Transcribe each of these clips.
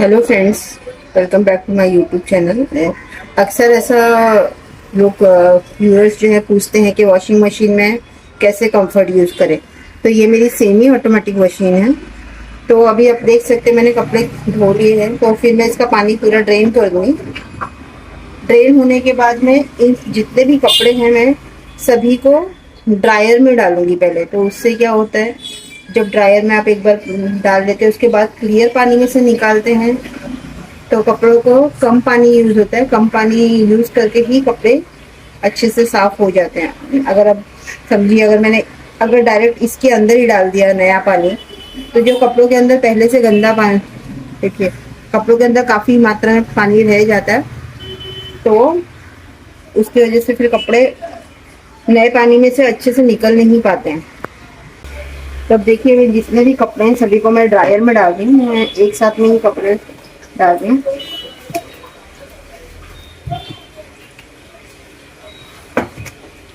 Hello friends, welcome back to my YouTube channel. अक्सर ऐसा लोग व्यूअर्स जो है पूछते हैं कि वॉशिंग मशीन में कैसे कंफर्ट यूज़ करें। तो ये मेरी सेमी ऑटोमेटिक मशीन है। तो अभी आप देख सकते हैं मैंने कपड़े धो लिए हैं, तो फिर मैं इसका पानी पूरा ड्रेन कर दूँगी। ड्रेन होने के बाद में इन जितने भी कपड़े हैं मैं सभी को ड्रायर में डालूंगी पहले। तो उससे क्या होता है, जब ड्रायर में आप एक बार डाल देते हैं उसके बाद क्लियर पानी में से निकालते हैं तो कपड़ों को कम पानी यूज होता है। कम पानी यूज करके ही कपड़े अच्छे से साफ हो जाते हैं। अगर आप समझिए, अगर डायरेक्ट इसके अंदर ही डाल दिया नया पानी, तो जो कपड़ों के अंदर पहले से गंदा पानी, देखिए कपड़ों के अंदर काफी मात्रा में पानी रह जाता है, तो उसकी वजह से फिर कपड़े नए पानी में से अच्छे से निकल नहीं पाते हैं। तब देखिए मैं जितने भी कपड़े हैं सभी को मैं ड्रायर में डाल दी हूँ। मैं एक साथ में ही कपड़े डाल दी हूँ।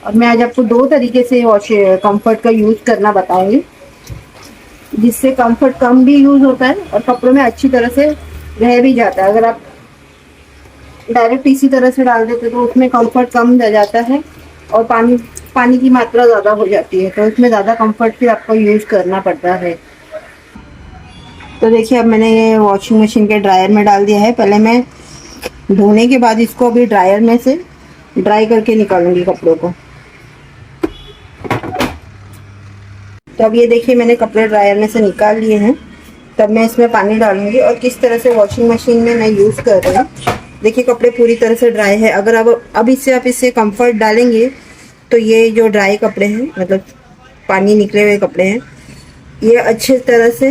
और मैं आज आपको दो तरीके से वॉश कंफर्ट का यूज करना बताऊंगी, जिससे कंफर्ट कम भी यूज होता है और कपड़ों में अच्छी तरह से रह भी जाता है। अगर आप डायरेक्ट इसी तरह से डाल देते तो उसमें कंफर्ट कम रह जाता है और पानी की मात्रा ज़्यादा हो जाती है, तो इसमें ज़्यादा कंफर्ट फिर आपको यूज़ करना पड़ता है। तो देखिए अब मैंने ये वॉशिंग मशीन के ड्रायर में डाल दिया है। पहले मैं धोने के बाद इसको अभी ड्रायर में से ड्राई करके निकालूंगी कपड़ों को। तो अब ये देखिए मैंने कपड़े ड्रायर में से निकाल लिए हैं। तब मैं इसमें पानी डालूंगी और किस तरह से वॉशिंग मशीन में मैं यूज़ कर रही हूँ। देखिए कपड़े पूरी तरह से ड्राई है। अगर अब इससे आप इससे कंफर्ट डालेंगे तो ये जो ड्राई कपड़े हैं, मतलब पानी निकले हुए कपड़े हैं, ये अच्छे तरह से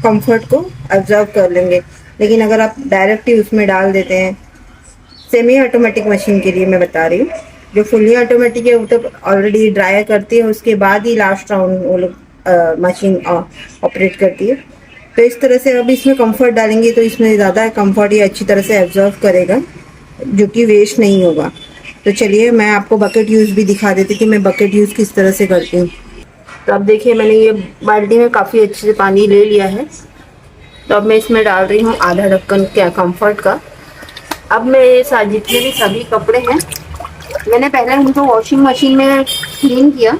कंफर्ट को ऑब्जर्व कर लेंगे। लेकिन अगर आप डायरेक्ट ही उसमें डाल देते हैं, सेमी ऑटोमेटिक मशीन के लिए मैं बता रही हूँ, जो फुल्ली ऑटोमेटिक है वो तो ऑलरेडी ड्राई करती है, उसके बाद ही लास्ट राउंड वो लोग मशीन ऑपरेट करती है। तो इस तरह से अब इसमें कंफर्ट डालेंगे तो इसमें ज़्यादा कंफर्ट ये अच्छी तरह से ऑब्जर्व करेगा, जो कि वेस्ट नहीं होगा। तो चलिए मैं आपको बकेट यूज़ भी दिखा देती कि मैं बकेट यूज़ किस तरह से करती हूँ। तो अब देखिए मैंने ये बाल्टी में काफ़ी अच्छे से पानी ले लिया है। तो अब मैं इसमें डाल रही हूँ आधा ढक्कन क्या कंफर्ट का। अब मैं ये जितने भी सभी कपड़े हैं, मैंने पहले उनको वॉशिंग मशीन में क्लीन किया,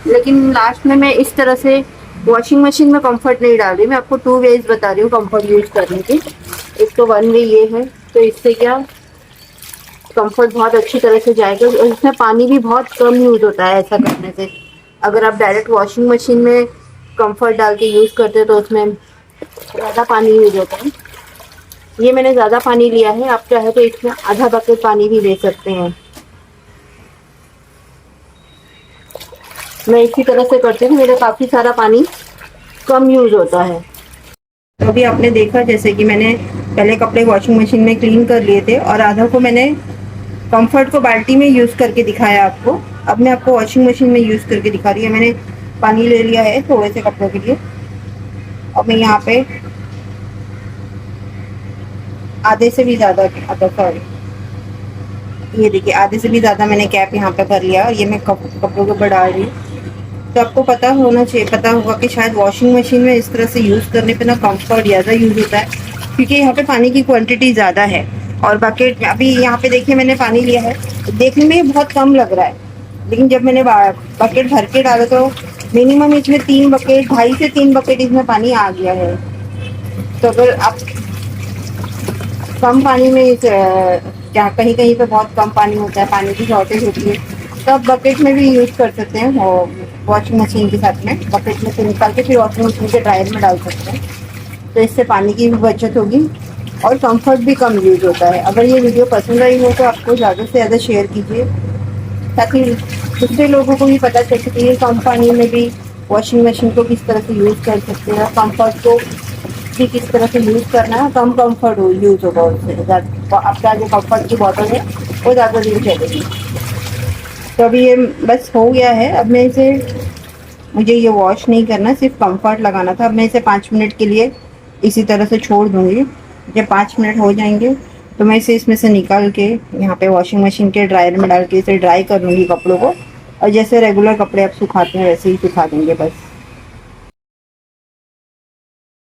लेकिन लास्ट में मैं इस तरह से वॉशिंग मशीन में कंफर्ट नहीं डाल रही। मैं आपको 2 वेज बता रही हूँ कंफर्ट यूज़ करने की। एक तो 1 वे ये है, तो इससे क्या कंफर्ट बहुत अच्छी तरह से जाएगा और इसमें पानी भी बहुत कम यूज़ होता है ऐसा करने से। अगर आप डायरेक्ट वॉशिंग मशीन में कंफर्ट डाल के यूज़ करते हो तो उसमें ज़्यादा पानी यूज होता है। ये मैंने ज़्यादा पानी लिया है, आप चाहे तो इसमें आधा बकेट पानी भी ले सकते हैं। मैं इसी तरह से करती हूँ, मेरा काफ़ी सारा पानी कम यूज़ होता है। तो अभी आपने देखा जैसे कि मैंने पहले कपड़े वॉशिंग मशीन में क्लीन कर लिए थे और आधा को मैंने कंफर्ट को बाल्टी में यूज़ करके दिखाया आपको। अब मैं आपको वॉशिंग मशीन में यूज़ करके दिखा रही है। मैंने पानी ले लिया है थोड़े से कपड़ों के लिए। अब मैं यहाँ पे आधे से भी ज़्यादा, सॉरी, ये देखिए आधे से भी ज़्यादा मैंने कैप यहाँ पे भर लिया और ये मैं कपड़ों के ऊपर डाल रही हूँ। तो आपको पता होगा कि शायद वॉशिंग मशीन में इस तरह से यूज़ करने पे ना कंफर्ट ज़्यादा यूज़ होता है, क्योंकि यहाँ पे पानी की क्वांटिटी ज़्यादा है। और बकेट अभी यहाँ पे देखिए मैंने पानी लिया है, देखने में ये बहुत कम लग रहा है, लेकिन जब मैंने बकेट भर के डाला तो मिनिमम इसमें 3 बकेट, 2.5 से 3 बकेट इसमें पानी आ गया है। तो अगर आप कम पानी में जहाँ कहीं कहीं पे बहुत कम पानी होता है, पानी की शॉर्टेज होती है, तो आप बकेट में भी यूज़ कर सकते हैं। वॉशिंग मशीन के साथ में बकेट में से निकाल के फिर वॉशिंग मशीन के ड्रायर में डाल सकते हैं। तो इससे पानी की भी बचत होगी और कंफर्ट भी कम यूज होता है। अगर ये वीडियो पसंद आई हो तो आपको ज़्यादा से ज़्यादा शेयर कीजिए, ताकि दूसरे लोगों को भी पता चल सके ये कम पानी में भी वॉशिंग मशीन को किस तरह से यूज़ कर सकते हैं, कंफर्ट को भी किस तरह से यूज़ करना है। कम कंफर्ट यूज़ होगा उससे, आपका जो कंफर्ट की बॉटल है वो ज़्यादा दिन चलेगी। तो अभी ये बस हो गया है। अब मैं इसे, मुझे ये वॉश नहीं करना, सिर्फ कंफर्ट लगाना था। अब मैं इसे 5 मिनट के लिए इसी तरह से छोड़ दूँगी। जब 5 मिनट हो जाएंगे तो मैं इसे इसमें से निकाल के यहाँ पे वॉशिंग मशीन के ड्रायर में डाल के इसे ड्राई कर लूँगी कपड़ों को, और जैसे रेगुलर कपड़े आप सुखाते हैं वैसे ही सुखा देंगे बस।